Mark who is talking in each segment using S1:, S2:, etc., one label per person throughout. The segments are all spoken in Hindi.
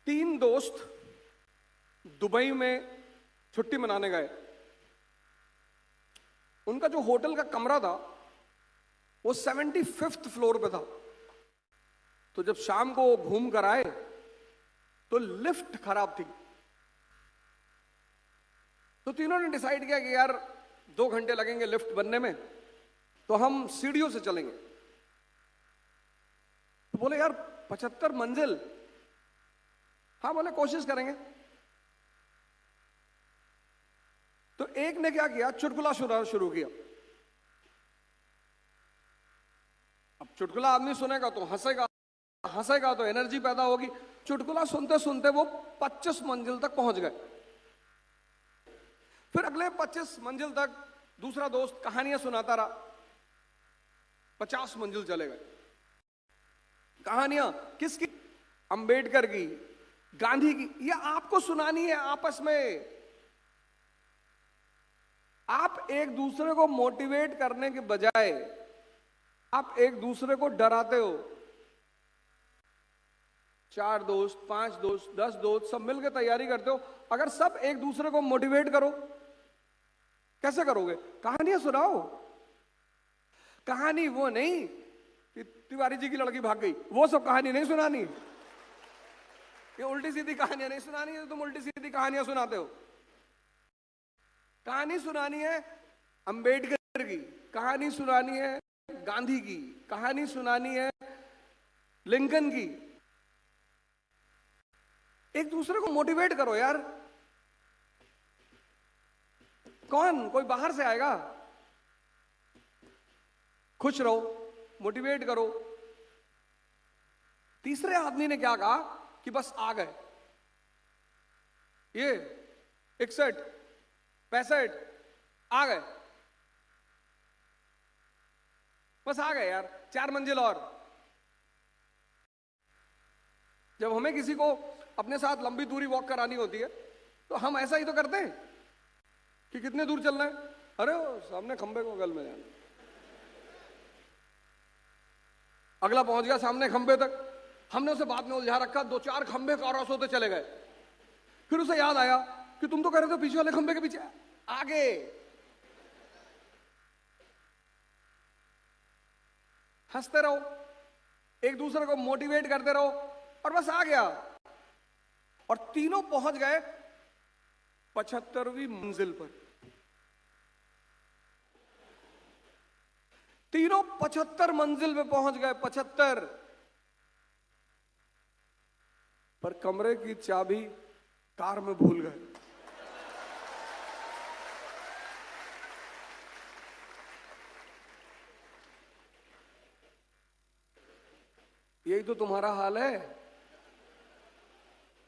S1: तीन दोस्त दुबई में छुट्टी मनाने गए। उनका जो होटल का कमरा था वो 75th फ्लोर पे था। तो जब शाम को वो घूम कर आए तो लिफ्ट खराब थी। तो तीनों ने डिसाइड किया कि यार 2 घंटे लगेंगे लिफ्ट बनने में, तो हम सीढ़ियों से चलेंगे। तो बोले यार 75 मंजिल, हाँ बोले कोशिश करेंगे। तो एक ने क्या किया, चुटकुला सुनाना शुरू किया। अब चुटकुला आदमी सुनेगा तो हंसेगा, हंसेगा तो एनर्जी पैदा होगी। चुटकुला सुनते सुनते वो 25 मंजिल तक पहुंच गए। फिर अगले 25 मंजिल तक दूसरा दोस्त कहानियां सुनाता रहा। 50 मंजिल चले गए। कहानियां किसकी? अंबेडकर की, गांधी की। ये आपको सुनानी है आपस में। आप एक दूसरे को मोटिवेट करने के बजाय आप एक दूसरे को डराते हो। 4 दोस्त, 5 दोस्त, 10 दोस्त सब मिलकर तैयारी करते हो। अगर सब एक दूसरे को मोटिवेट करो, कैसे करोगे? कहानियां सुनाओ। कहानी वो नहीं कि तिवारी जी की लड़की भाग गई, वो सब कहानी नहीं सुनानी। ये उल्टी सीधी कहानियां नहीं सुनानी है। तुम उल्टी सीधी कहानियां सुनाते हो। कहानी सुनानी है अंबेडकर की, कहानी सुनानी है गांधी की, कहानी सुनानी है लिंकन की। एक दूसरे को मोटिवेट करो यार। कौन? कोई बाहर से आएगा? खुश रहो, मोटिवेट करो। तीसरे आदमी ने क्या कहा कि बस आ गए। ये 61, 65 आ गए, बस आ गए यार, 4 मंजिल और। जब हमें किसी को अपने साथ लंबी दूरी वॉक करानी होती है तो हम ऐसा ही तो करते हैं कि कितने दूर चलना है। अरे वो सामने खंबे को गल में जाना। अगला पहुंच गया सामने खंबे तक, हमने उसे बाद में उलझा रखा। 2-4 खंबे क्रॉस होते चले गए। फिर उसे याद आया कि तुम तो कह रहे थे पीछे वाले खंबे के पीछे आगे। हंसते रहो, एक दूसरे को मोटिवेट करते रहो और बस आ गया। और तीनों पहुंच गए 75वीं मंजिल पर। तीनों 75 मंजिल पे पहुंच गए, 75। पर कमरे की चाबी कार में भूल गए। यही तो तुम्हारा हाल है।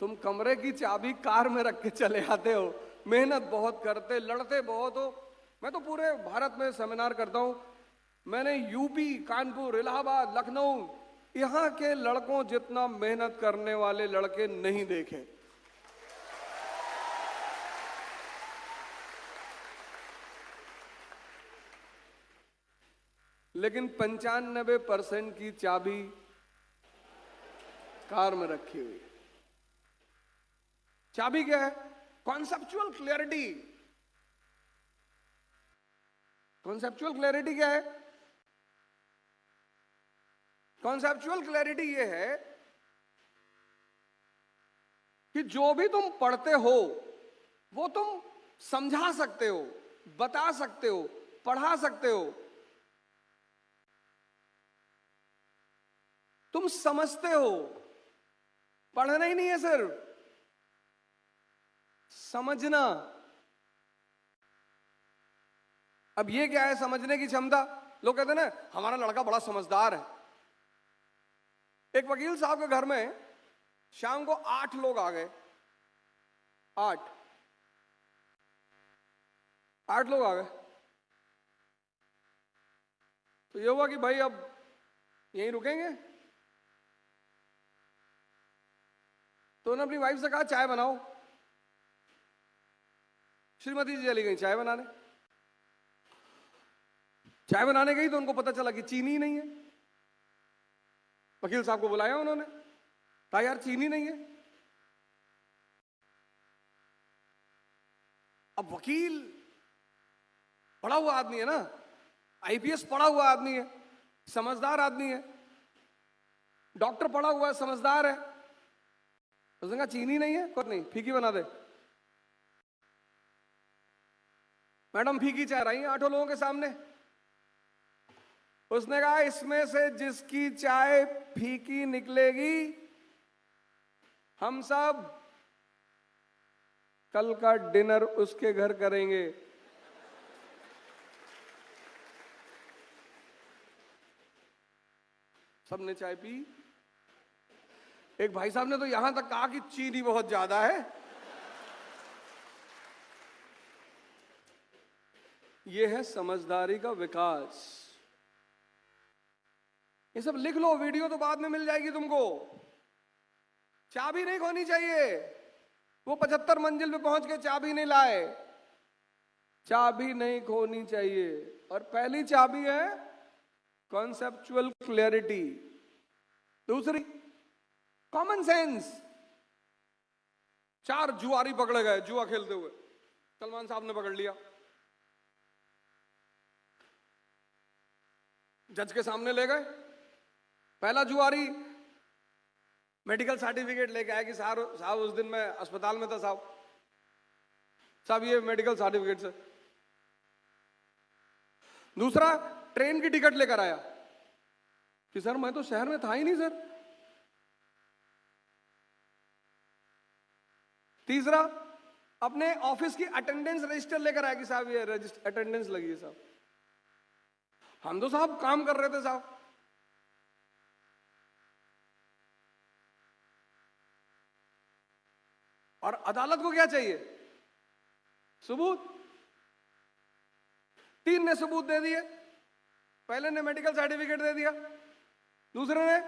S1: तुम कमरे की चाबी कार में रख के चले आते हो, मेहनत बहुत करते, लड़ते बहुत हो। मैं तो पूरे भारत में सेमिनार करता हूं। मैंने यूपी, कानपुर, इलाहाबाद, लखनऊ, यहां के लड़कों जितना मेहनत करने वाले लड़के नहीं देखे। लेकिन 95% की चाबी कार में रखी हुई है। चाबी क्या है? Conceptual clarity. कॉन्सेप्चुअल क्लैरिटी क्या है? कॉन्सेप्चुअल क्लैरिटी ये है कि जो भी तुम पढ़ते हो वो तुम समझा सकते हो, बता सकते हो, पढ़ा सकते हो। तुम समझते हो। पढ़ना ही नहीं है सिर्फ, समझना। अब ये क्या है समझने की क्षमता? लोग कहते हैं ना हमारा लड़का बड़ा समझदार है। एक वकील साहब के घर में शाम को 8 लोग आ गए। 8 लोग आ गए। तो ये हुआ कि भाई अब यहीं रुकेंगे। तो उन्होंने अपनी वाइफ से कहा चाय बनाओ। श्रीमती जी चली गई चाय बनाने। चाय बनाने गई तो उनको पता चला कि चीनी नहीं है। वकील साहब को बुलाया उन्होंने, कहा यार चीनी नहीं है। अब वकील पढ़ा हुआ आदमी है ना, आईपीएस पढ़ा हुआ आदमी है, समझदार आदमी है, डॉक्टर पढ़ा हुआ है, समझदार है। उसने कहा चीनी नहीं है, कुछ नहीं, फीकी बना दे। मैडम फीकी चाय रही है 8 लोगों के सामने। उसने कहा इसमें से जिसकी चाय फीकी निकलेगी, हम सब कल का डिनर उसके घर करेंगे। सबने चाय पी। एक भाई साहब ने तो यहां तक कहा कि चीनी बहुत ज्यादा है। यह है समझदारी का विकास। ये सब लिख लो, वीडियो तो बाद में मिल जाएगी तुमको। चाबी नहीं खोनी चाहिए। वो 75 मंजिल पे पहुंच के चाबी नहीं लाए। चाबी नहीं खोनी चाहिए। और पहली चाबी है कॉन्सेप्चुअल क्लैरिटी। दूसरी कॉमन सेंस। 4 जुआरी पकड़े गए जुआ खेलते हुए, सलमान साहब ने पकड़ लिया, जज के सामने ले गए। पहला जुआरी मेडिकल सर्टिफिकेट लेके आया कि साहब उस दिन मैं अस्पताल में था साहब ये मेडिकल सर्टिफिकेट से। दूसरा ट्रेन की टिकट लेकर आया कि सर मैं तो शहर में था ही नहीं सर। तीसरा अपने ऑफिस की अटेंडेंस रजिस्टर लेकर आया कि साहब ये अटेंडेंस लगी है साहब। हम तो साहब काम कर रहे थे साहब। और अदालत को क्या चाहिए? सबूत। 3 ने सबूत दे दिए। पहले ने मेडिकल सर्टिफिकेट दे दिया, दूसरे ने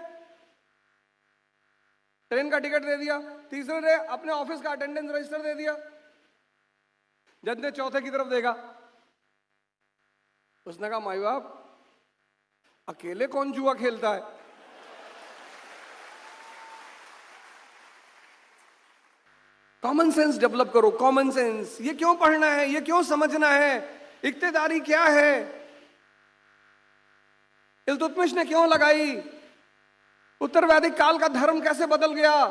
S1: ट्रेन का टिकट दे दिया, तीसरे ने अपने ऑफिस का अटेंडेंस रजिस्टर दे दिया। जज ने चौथे की तरफ देखा। उसने कहा माई बाप अकेले कौन जुआ खेलता है? कॉमन सेंस डेवलप करो। कॉमन सेंस, ये क्यों पढ़ना है, ये क्यों समझना है, इक्तेदारी क्या है, इल्तुतमिश ने क्यों लगाई, उत्तर वैदिक काल का धर्म कैसे बदल गया।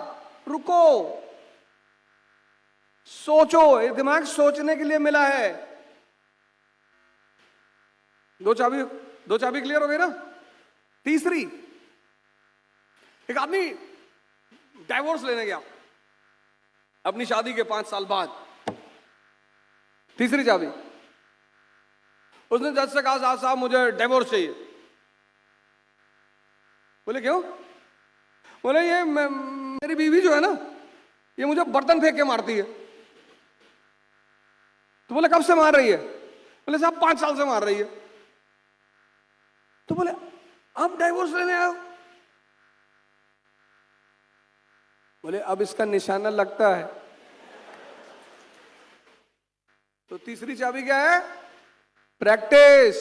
S1: रुको, सोचो। ये दिमाग सोचने के लिए मिला है। दो चाबी क्लियर हो गई ना। तीसरी, एक आदमी डाइवोर्स लेने गया अपनी शादी के 5 साल बाद। तीसरी चाबी, उसने जज से कहा साहब मुझे डिवोर्स चाहिए। बोले क्यों? बोले ये मेरी बीवी जो है ना, ये मुझे बर्तन फेंक के मारती है। तो बोले कब से मार रही है? बोले साहब 5 साल से मार रही है। तो बोले आप डाइवोर्स लेने आए हो? बोले अब इसका निशाना लगता है। तो तीसरी चाबी क्या है? प्रैक्टिस।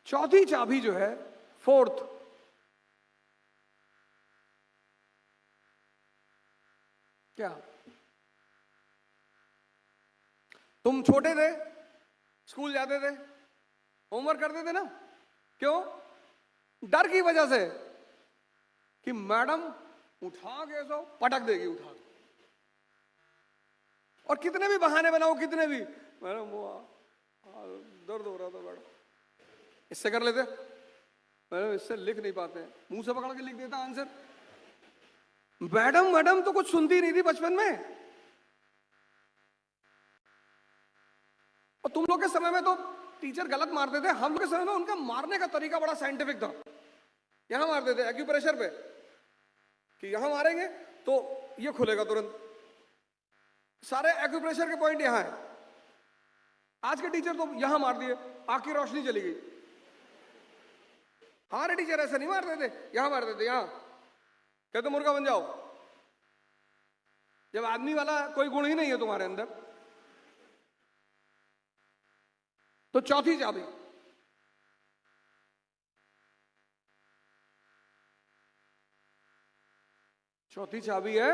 S1: चौथी चाबी जो है, फोर्थ, क्या? तुम छोटे थे, स्कूल जाते थे, होमवर्क करते थे ना, क्यों? डर की वजह से कि मैडम उठा के सो पटक देगी उठा के। और कितने भी बहाने बनाओ, कितने भी, मैडम वो दर्द हो रहा था मैडम, इससे कर लेते, मैडम इससे लिख नहीं पाते, मुंह से पकड़ के लिख देता आंसर। मैडम मैडम तो कुछ सुनती नहीं थी बचपन में। और तुम लोग के समय में तो टीचर गलत मारते थे, हम लोग के समय में उनका मारने का तरीका बड़ा साइंटिफिक था। यहां मारते थे एक्यूप्रेशर पे, कि यहां मारेंगे तो ये खुलेगा तुरंत। सारे एक्यूप्रेशर के पॉइंट यहां है। आज के टीचर तो यहां मार दिए, आंख की रोशनी चली गई। हमारे टीचर ऐसे नहीं मारते थे, यहां मारते थे, यहां कहते मुर्गा बन जाओ। जब आदमी वाला कोई गुण ही नहीं है तुम्हारे अंदर। तो चौथी चाबी, चौथी चाबी है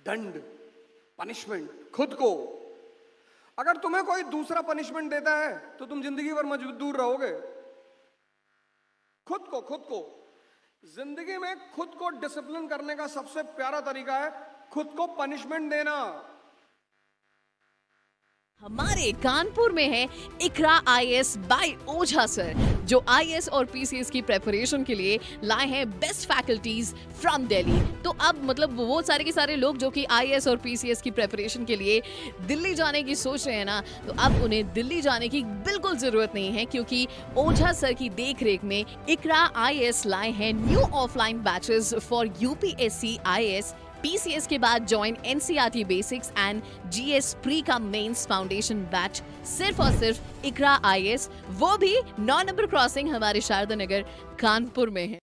S1: दंड, पनिशमेंट खुद को। अगर तुम्हें कोई दूसरा पनिशमेंट देता है तो तुम जिंदगी भर मजबूर रहोगे। खुद को जिंदगी में खुद को डिसिप्लिन करने का सबसे प्यारा तरीका है खुद को पनिशमेंट देना।
S2: हमारे कानपुर में है इकरा आईएएस बाय ओझा सर, जो आईएएस और पीसीएस की प्रेपरेशन के लिए लाए हैं बेस्ट फैकल्टीज फ्रॉम दिल्ली। तो अब मतलब वो सारे के सारे लोग जो कि आईएएस और पीसीएस की प्रेपरेशन के लिए दिल्ली जाने की सोच रहे हैं ना, तो अब उन्हें दिल्ली जाने की बिल्कुल जरूरत नहीं है, क्योंकि ओझा सर की देखरेख में इकरा आईएएस लाए हैं new offline batches for UPSC IAS PCS के बाद join NCERT basics and GS pre का मेंस फाउंडेशन बैच सिर्फ और सिर्फ इकरा आईएएस, वो भी 9 नंबर क्रॉसिंग हमारे शारदा नगर कानपुर में है।